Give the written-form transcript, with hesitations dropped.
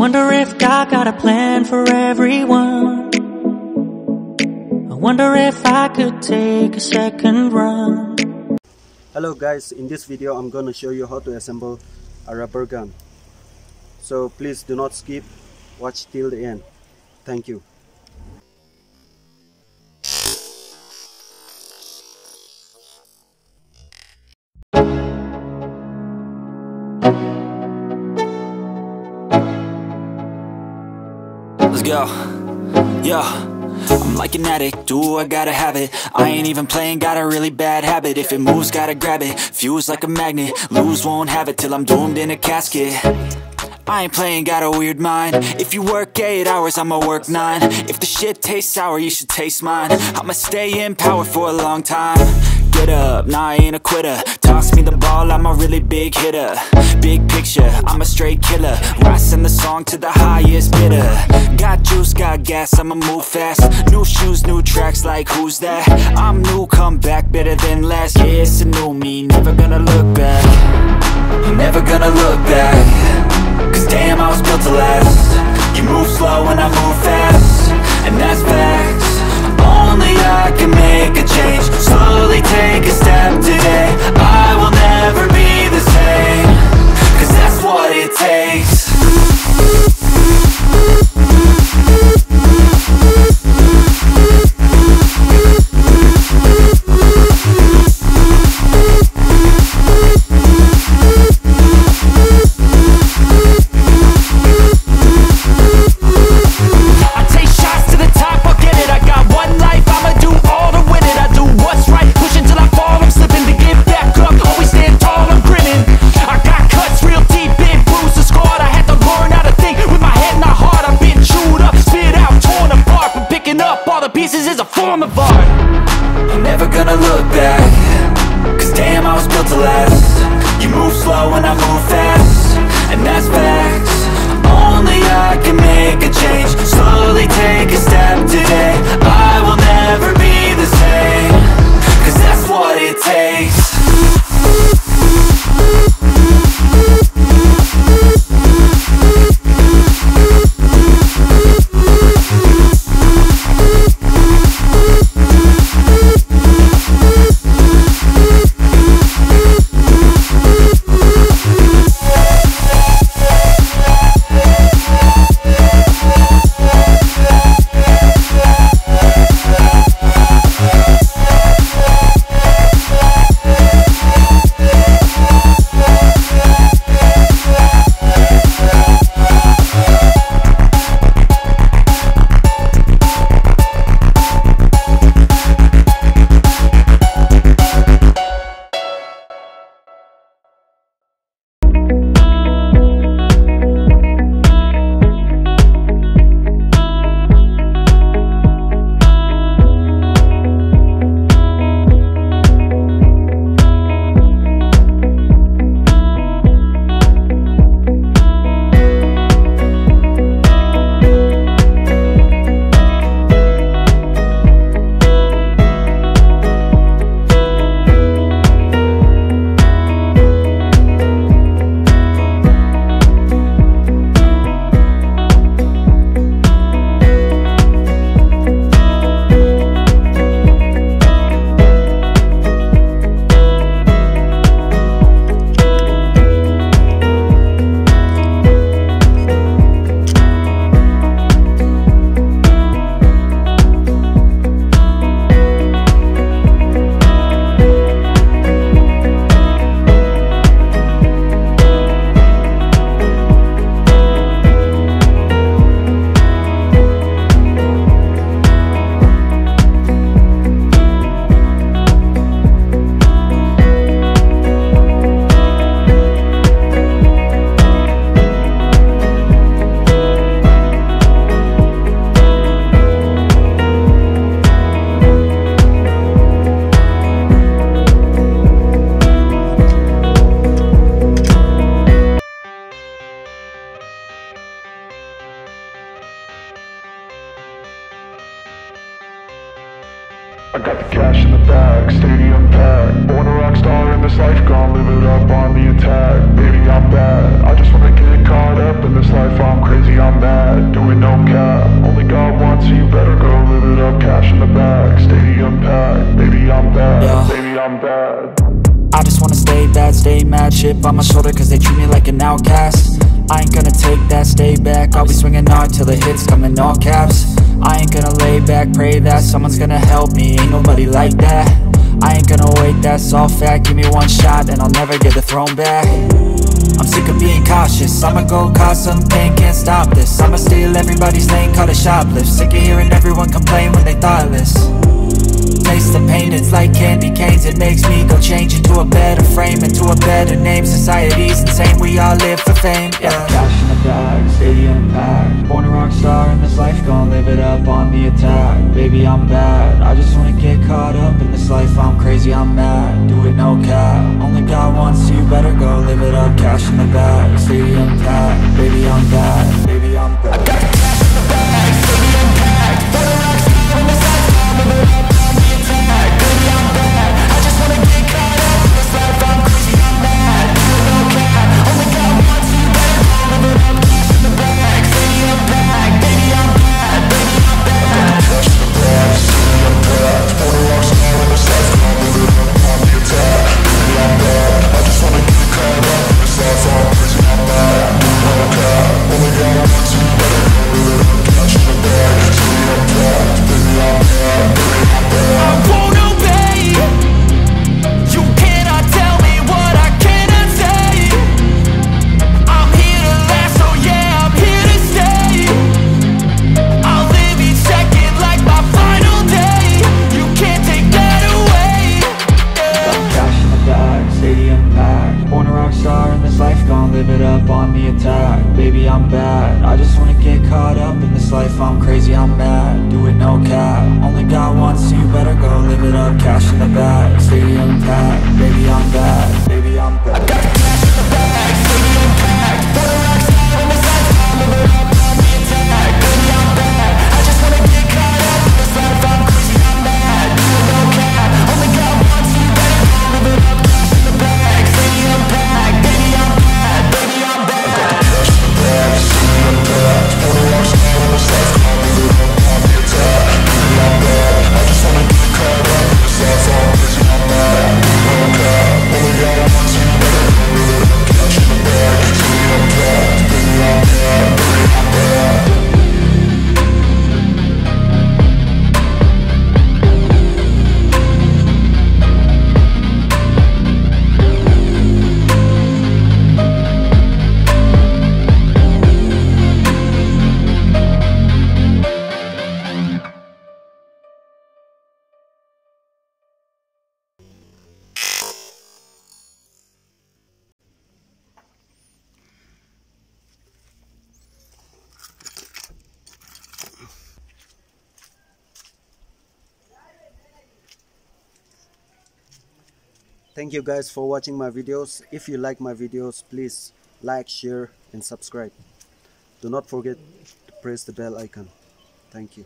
Wonder if God got a plan for everyone. I wonder if I could take a second run. Hello guys, in this video I'm going to show you how to assemble a rubber gun. So please do not skip, watch till the end. Thank you. Let's go. Yo, I'm like an addict, ooh, I gotta have it. I ain't even playing, got a really bad habit. If it moves, gotta grab it, fuse like a magnet. Lose, won't have it till I'm doomed in a casket. I ain't playing, got a weird mind. If you work 8 hours, I'ma work 9. If the shit tastes sour, you should taste mine. I'ma stay in power for a long time. Get up, nah, I ain't a quitter. Toss me the ball, I'm a really big hitter. Big picture, I'm a straight killer. Rising the song to the highest bidder. Got juice, got gas, I'ma move fast. New shoes, new tracks, like who's that? I'm new, come back, better than last. Yeah, it's a new me, never gonna look back. I'm never gonna look back. Cause damn, I was built to last. You move slow and I move fast, and that's facts. Only I can make a change. Slowly take a step today. I will never be the same. Cause that's what it takes. Pieces is a form of art. I'm never gonna look back. Cause damn, I was built to last. You move slow and I move fast, and that's facts. Only I can make a change. Slowly take a step today. I will never be the same. Cause that's what it takes. I got the cash in the bag, stadium packed. Born a rock star in this life, gon' live it up on the attack. Baby, I'm bad, I just wanna get caught up in this life, I'm crazy. stay mad, chip on my shoulder cause they treat me like an outcast. I ain't gonna take that, stay back, I'll be swinging hard till the hits come in all caps. I ain't gonna lay back, pray that someone's gonna help me, ain't nobody like that. I ain't gonna wait, that's all fact, give me one shot and I'll never get the throne back. I'm sick of being cautious, I'ma go cause some pain, can't stop this. I'ma steal everybody's lane, call it shoplift. Sick of hearing everyone complain when they thoughtless. Taste the pain, it's like candy canes. It makes me go change into a better frame, into a better name. Society's insane, we all live for fame, yeah. Cash in the bag, stadium packed. Born a rock star in this life, gon' live it up on the attack. Baby, I'm bad, I just wanna get caught up in this life. I'm crazy, I'm mad, do it no cap. Only God wants you, better go live it up. Cash in the bag, stadium packed. Baby, I'm bad, baby, I'm bad. I got cash in the bag, stadium packed. Born a rock star in this life, gon' live it up. Baby, I'm bad, I just wanna get caught up in this life. I'm crazy, I'm mad, do it no cap. Only God wants you, better go live it up. Cash in the bag, stadium packed. Baby, I'm bad, baby, I'm bad. Cash in the bag, stadium packed. Born a rock star in this life, gon' live it up on the attack. Baby, I'm bad, I just wanna get caught up in this life. I'm crazy, I'm mad, do it no cap. Only God wants you, better go live it up. Cash in the bag, stadium packed. Baby, I'm bad, baby, I'm bad. I won't obey. You cannot tell me what I cannot say. I'm here to last, so yeah, I'm here to stay. I'll live each second like my final day. You can't take that away, yeah. Cash in the bag, stadium packed. Born a rock star in this life, gon' live it up on the attack. Baby, I'm bad, I just wanna get caught up in this life. I'm crazy, I'm mad, do it no cap. Only God wants you, better go live it up. Cash in the bag, stadium packed. Baby, I'm bad, baby, I'm bad. I got cash in the bag, stadium packed. Born a rock star in this life, gon' live it up on the attack. Baby, I'm bad, I just wanna get caught up in this life. I'm crazy, I'm mad, do it no cap. Only God wants you, better go live it up. Cash in the bag, stadium packed. Baby, I'm bad, baby, I'm bad. I got cash in the bag, stadium packed. Born a rock star in this life, gon' live it up on the attack. Baby, I'm bad, I just wanna get caught up in this life. I'm crazy, I'm mad, do it no cap. Only God wants you, better go live it up. Cash in the bag, stadium packed. Baby, I'm bad, baby, I'm bad. Thank you guys for watching my videos. If you like my videos, please like, share and subscribe. Do not forget to press the bell icon. Thank you.